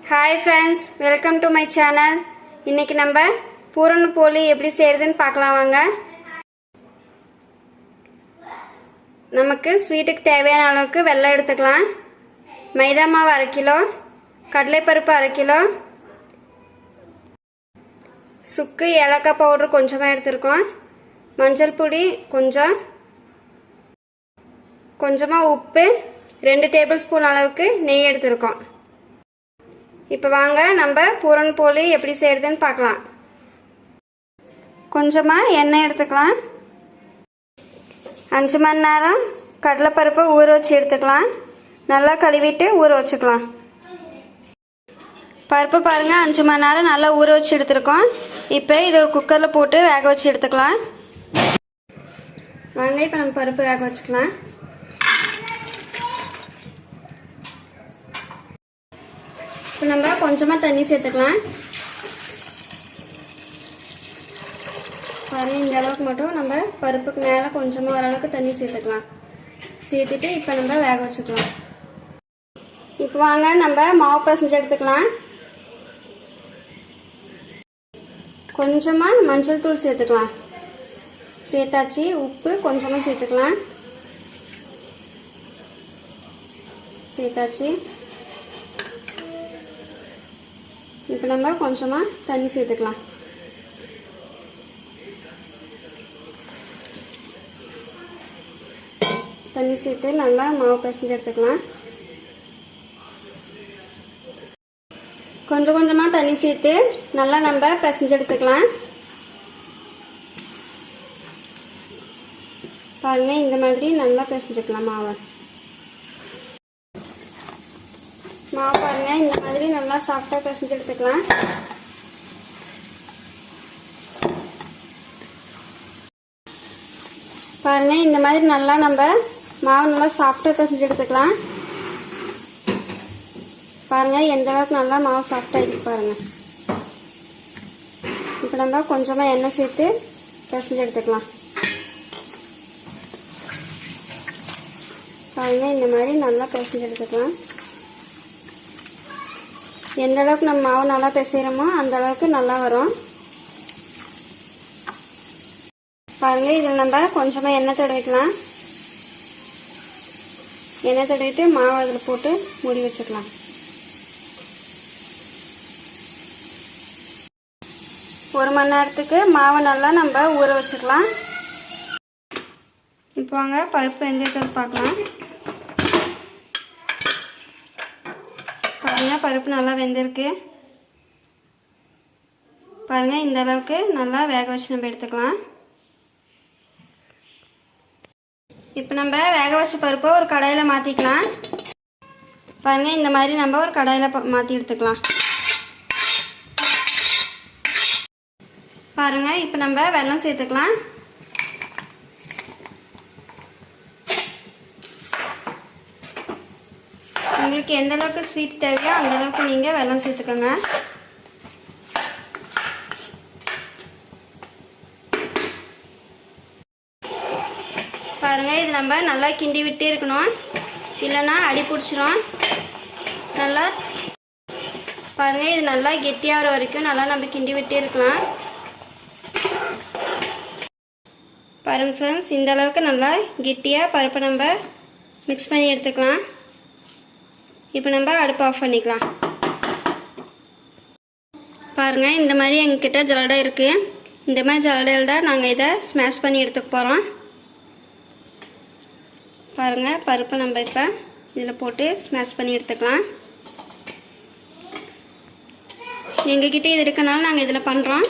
Hi friends, welcome to my channel. இன்னைக்கு நம்ம பூரண போலி எப்படி செய்யறதுன்னு பார்க்கலாம் வாங்க. நமக்கு ஸ்வீட்டுக்கு தேவையான அளவுக்கு வெல்லம் எடுத்துக்கலாம். மைதா மாவு 1/2 கிலோ, கடலை பருப்பு 1/2 கிலோ, சுக்கு ஏலக்காய் பவுடர் கொஞ்சமா எடுத்துருக்கோம். மஞ்சள் பொடி கொஞ்சமா உப்பு, 2 டேபிள் ஸ்பூன் அளவுக்கு நெய் எடுத்துருக்கோம். இப்போ வாங்க நம்ம பூரண போலி எப்படி செய்யறதுன்னு பார்க்கலாம். கொஞ்சமா எண்ணெய் எடுத்துக்கலாம். 5 மணி நேரம் கடலைப்பருப்பை ஊற வச்சு எடுத்துக்கலாம். நல்லா கழுவிட்டு ஊற வச்சுக்கலாம். பருப்பு பாருங்க 5 மணி நேரம் நல்லா ஊற வச்சு எடுத்துருக்கோம். இப்போ இது ஒரு குக்கரில் போட்டு வேக வச்சு எடுத்துக்கலாம். வாங்க இப்போ நம்ம பருப்பு வேக வச்சுக்கலாம். இப்போ நம்ம கொஞ்சமாக தண்ணி சேர்த்துக்கலாம். பாருங்க இந்த அளவுக்கு மட்டும் நம்ம பருப்புக்கு மேலே கொஞ்சமாக ஓரளவுக்கு தண்ணி சேர்த்துக்கலாம். சேர்த்துட்டு இப்போ நம்ம வேக வச்சுக்கலாம். இப்போ வாங்க நம்ம மாவு பசஞ்சு எடுத்துக்கலாம். கொஞ்சமாக மஞ்சள் தூள் சேர்த்துக்கலாம். சேர்த்தாச்சு. உப்பு கொஞ்சமாக சேர்த்துக்கலாம். சேர்த்தாச்சு. இப்போ நம்ம கொஞ்சமாக தண்ணி சேர்த்துக்கலாம். தண்ணி சேர்த்து நல்லா மாவு பிசைஞ்சு எடுத்துக்கலாம். கொஞ்சம் கொஞ்சமாக தண்ணி சேர்த்து நல்லா நம்ம பிசைஞ்சு எடுத்துக்கலாம். பாருங்க இந்த மாதிரி நல்லா பிசைஞ்சுக்கலாம் மாவை. மாவு பாருங்க இந்த மாதிரி நல்லா சாஃப்டா பிசைஞ்சு எடுத்துக்கலாம். பாருங்க இந்த மாதிரி நல்லா நம்ம மாவு நல்லா சாஃப்டா பிசைஞ்சு எடுத்துக்கலாம். பாருங்க எந்த அளவுக்கு நல்லா மாவு சாஃப்டா இருக்கு பாருங்க. இப்போ நம்ம கொஞ்சமா எண்ணெய் சேர்த்து பிசைஞ்சு எடுத்துக்கலாம். பாருங்க இந்த மாதிரி நல்லா பிசைஞ்சு எடுத்துக்கலாம். எந்த அளவுக்கு நம்ம மாவு நல்லா பிசைகிறோமோ அந்த அளவுக்கு நல்லா வரும். பாருங்க இதில் நம்ம கொஞ்சமாக எண்ணெய் தடவிக்கலாம். எண்ணெய் தடவிட்டு மாவு அதில் போட்டு மூடி வச்சுக்கலாம். ஒரு மணி நேரத்துக்கு மாவை நல்லா நம்ம ஊற வச்சுக்கலாம். இப்போ வாங்க பருப்பு வெந்தயத்தை பார்க்கலாம். பாருங்க பருப்பு நல்லா வெந்திருக்கு. பாருங்க இந்த அளவுக்கு நல்லா வேக வச்சு நம்ம எடுத்துக்கலாம். இப்போ நம்ம வேக வச்ச பருப்பை ஒரு கடாயில் மாற்றிக்கலாம். பாருங்க இந்த மாதிரி நம்ம ஒரு கடாயில் மாற்றி எடுத்துக்கலாம். பாருங்க இப்போ நம்ம வெல்லம் சேர்த்துக்கலாம். உங்களுக்கு எந்த அளவுக்கு ஸ்வீட் தேவையோ அந்த அளவுக்கு நீங்க வெல்லம் சேர்த்துக்கோங்க. பாருங்க இது நம்ம நல்லா கிண்டி விட்டே இருக்கணும், இல்லைன்னா அடி பிடிச்சிரும். நல்லா பாருங்க இது நல்லா கெட்டியாகிற வரைக்கும் நல்லா நம்ம கிண்டி விட்டே இருக்கலாம். பாருங்க ஃப்ரெண்ட்ஸ் இந்த அளவுக்கு நல்லா கெட்டியாக பருப்பை நம்ம மிக்ஸ் பண்ணி எடுத்துக்கலாம். இப்போ நம்ம அடுப்பு ஆஃப் பண்ணிக்கலாம். பாருங்கள் இந்த மாதிரி எங்ககிட்ட ஜல்லடை இருக்குது. இந்த மாதிரி ஜல்லடையில் தான் நாங்கள் இதை ஸ்மாஷ் பண்ணி எடுத்துக்க போகிறோம். பாருங்கள் பருப்பை நம்ம இப்போ இதில் போட்டு ஸ்மாஷ் பண்ணி எடுத்துக்கலாம். எங்ககிட்ட இது இருக்கனால நாங்கள் இதில் பண்ணுறோம்.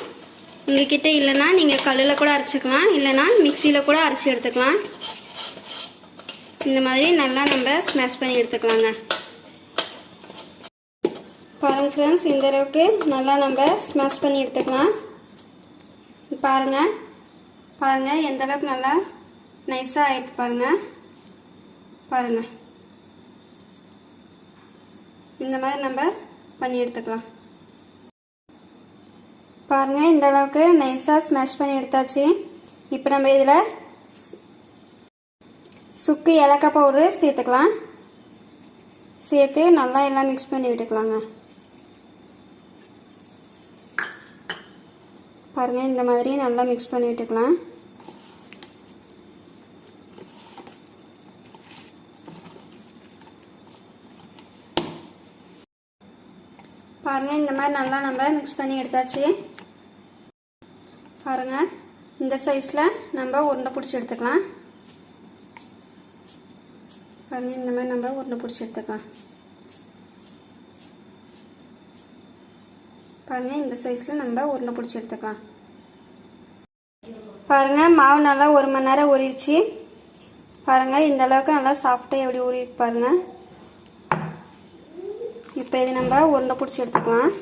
உங்ககிட்ட இல்லைன்னா நீங்கள் கல்லில் கூட அரைச்சிக்கலாம், இல்லைன்னா மிக்சியில் கூட அரைச்சி எடுத்துக்கலாம். இந்த மாதிரி நல்லா நம்ம ஸ்மாஷ் பண்ணி எடுத்துக்கலாங்க. பாருங்க ஃப்ரெண்ட்ஸ் இந்த அளவுக்கு நல்லா நம்ம ஸ்மாஷ் பண்ணி எடுத்துக்கலாம். பாருங்க பாருங்க எந்த அளவுக்கு நல்லா நைஸாக ஆயிருக்கு பாருங்க. பாருங்க இந்த மாதிரி நம்ம பண்ணி எடுத்துக்கலாம். பாருங்க இந்த அளவுக்கு நைஸாக ஸ்மாஷ் பண்ணி எடுத்தாச்சு. இப்போ நம்ம இதில் சுக்கு ஏலக்காய் பவுடர் சேர்த்துக்கலாம். சேர்த்து நல்லா எல்லாம் மிக்ஸ் பண்ணி விட்டுக்கலாங்க. பாருங்கள், இந்த மாதிரி நல்லா மிக்ஸ் பண்ணி விட்டுக்கலாம். பாருங்கள், இந்த மாதிரி நல்லா நம்ம மிக்ஸ் பண்ணி எடுத்தாச்சு. பாருங்கள், இந்த சைஸில் நம்ம உருண்டை பிடிச்சி எடுத்துக்கலாம். பாருங்கள், இந்த மாதிரி நம்ம உருண்டை பிடிச்சி எடுத்துக்கலாம். பாருங்கள், இந்த சைஸில் நம்ம உருண்டை பிடிச்சி எடுத்துக்கலாம். பாருங்கள், மாவு நல்லா 1 மணி நேரம் ஊறிடுச்சு. பாருங்கள், இந்த அளவுக்கு நல்லா சாஃப்டாக எப்படி ஊறிட்டு பாருங்கள். இப்போ இது நம்ம உருண்டை பிடிச்சி எடுத்துக்கலாம்.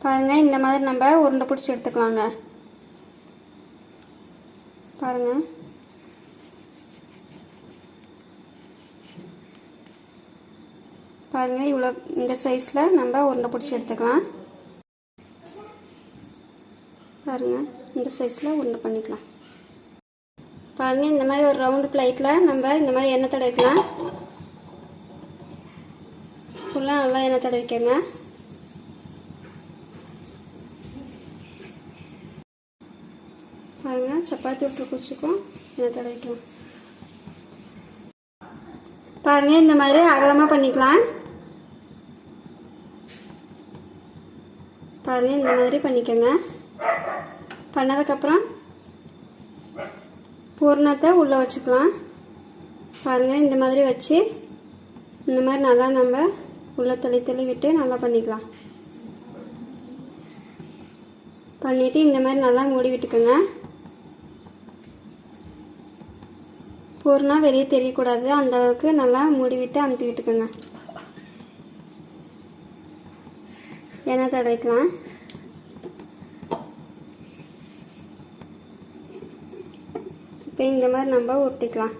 பாருங்கள், இந்த மாதிரி நம்ம உருண்டை பிடிச்சி எடுத்துக்கலாங்க. பாருங்கள், பாருங்கள், இவ்வளோ இந்த சைஸில் நம்ம உருண்டை பிடிச்சி எடுத்துக்கலாம். பாருங்கள், இந்த சைஸில் உருண்டை பண்ணிக்கலாம். பாருங்கள், இந்த மாதிரி ஒரு ரவுண்டு பிளேட்டில் நம்ம இந்த மாதிரி எண்ணெய் தடவிக்கலாம். ஃபுல்லாக நல்லா எண்ணெய் தடவிக்கங்க. பாருங்கள், சப்பாத்தி விட்டு குச்சிக்கும் எண்ணெய் தடவிக்கலாம். பாருங்கள், இந்த மாதிரி அகலமாக பண்ணிக்கலாம். பாருங்கள், இந்த மாதிரி பண்ணிக்கோங்க. பண்ணதுக்கப்புறம் பூரணத்தை உள்ளே வச்சுக்கலாம். பாருங்கள், இந்த மாதிரி வச்சு இந்த மாதிரி நல்லா நம்ம உள்ளே தள்ளி விட்டு நல்லா பண்ணிக்கலாம். பண்ணிவிட்டு இந்த மாதிரி நல்லா மூடி விட்டுக்கோங்க. பூர்ணம் வெளியே தெரியக்கூடாது, அந்த அளவுக்கு நல்லா மூடி விட்டு அமுத்தி விட்டுக்கோங்க. எண்ணெய் தடவிக்கலாம். இப்போ இந்த மாதிரி நம்ம ஒட்டிக்கலாம்.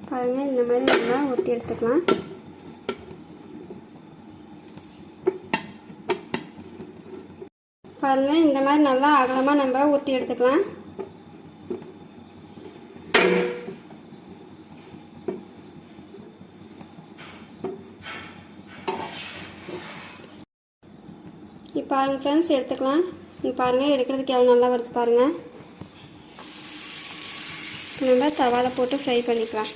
பாருங்கள், இந்த மாதிரி நல்லா ஒட்டி எடுத்துக்கலாம். பாருங்கள், இந்த மாதிரி நல்லா அகலமாக நம்ம ஒட்டி எடுத்துக்கலாம். இப்போ பாருங்கள் ஃப்ரெண்ட்ஸ், எடுத்துக்கலாம். இங்கே பாருங்கள், எடுக்கிறதுக்கு எவ்வளோ நல்லா வருது பாருங்கள். நம்ம தவாவில் போட்டு ஃப்ரை பண்ணிக்கலாம்.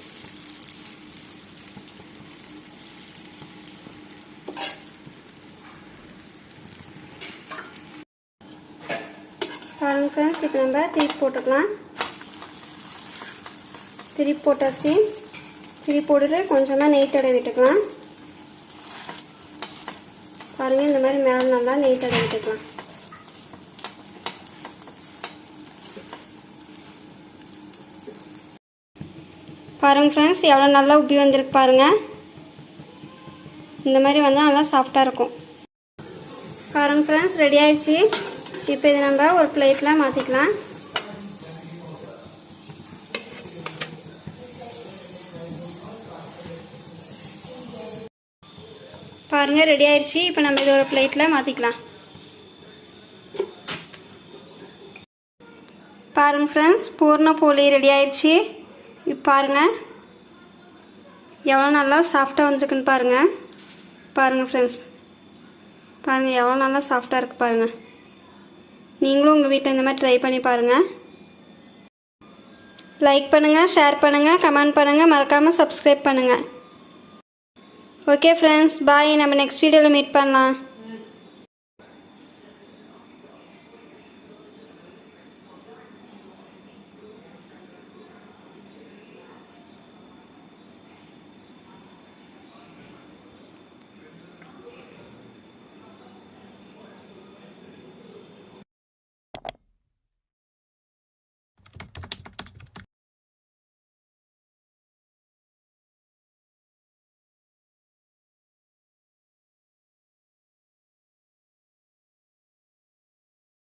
பாருங்கள் ஃப்ரெண்ட்ஸ், இப்போ நம்ம திருப்பி போட்டுக்கலாம். திருப்பி போட்டாச்சு. திருப்பி போட்டுட்டு கொஞ்சமாக நெய் தடவி விட்டுக்கலாம். பாருங்கள், இந்த மாதிரி மேலே நல்லா நெய் தடவி விட்டுக்கலாம். பாருங்கள் ஃப்ரெண்ட்ஸ், எவ்வளோ நல்லா உப்பி வந்திருக்கு பாருங்கள். இந்த மாதிரி வந்தால் நல்லா சாஃப்டாக இருக்கும். பாருங்கள் ஃப்ரெண்ட்ஸ், ரெடி ஆயிடுச்சு. இப்போ இது நம்ம ஒரு பிளேட்டில் மாற்றிக்கலாம். பாருங்கள், ரெடி ஆயிடுச்சு. இப்போ நம்ம இது ஒரு பிளேட்டில் மாற்றிக்கலாம். பாருங்கள் ஃப்ரெண்ட்ஸ், பூர்ண போலி ரெடி ஆயிடுச்சு. இப்போ பாருங்கள் எவ்வளோ நல்லா சாஃப்டாக வந்திருக்குன்னு பாருங்கள். பாருங்கள் ஃப்ரெண்ட்ஸ், பாருங்கள் எவ்வளோ நல்லா சாஃப்டாக இருக்குது பாருங்கள். நீங்களும் உங்கள் வீட்டில் இந்த மாதிரி ட்ரை பண்ணி பாருங்கள். லைக் பண்ணுங்கள், ஷேர் பண்ணுங்கள், கமெண்ட் பண்ணுங்கள், மறக்காமல் சப்ஸ்கிரைப் பண்ணுங்கள். ஓகே ஃப்ரெண்ட்ஸ், பாய். நம்ம நெக்ஸ்ட் வீடியோவில் மீட் பண்ணலாம்.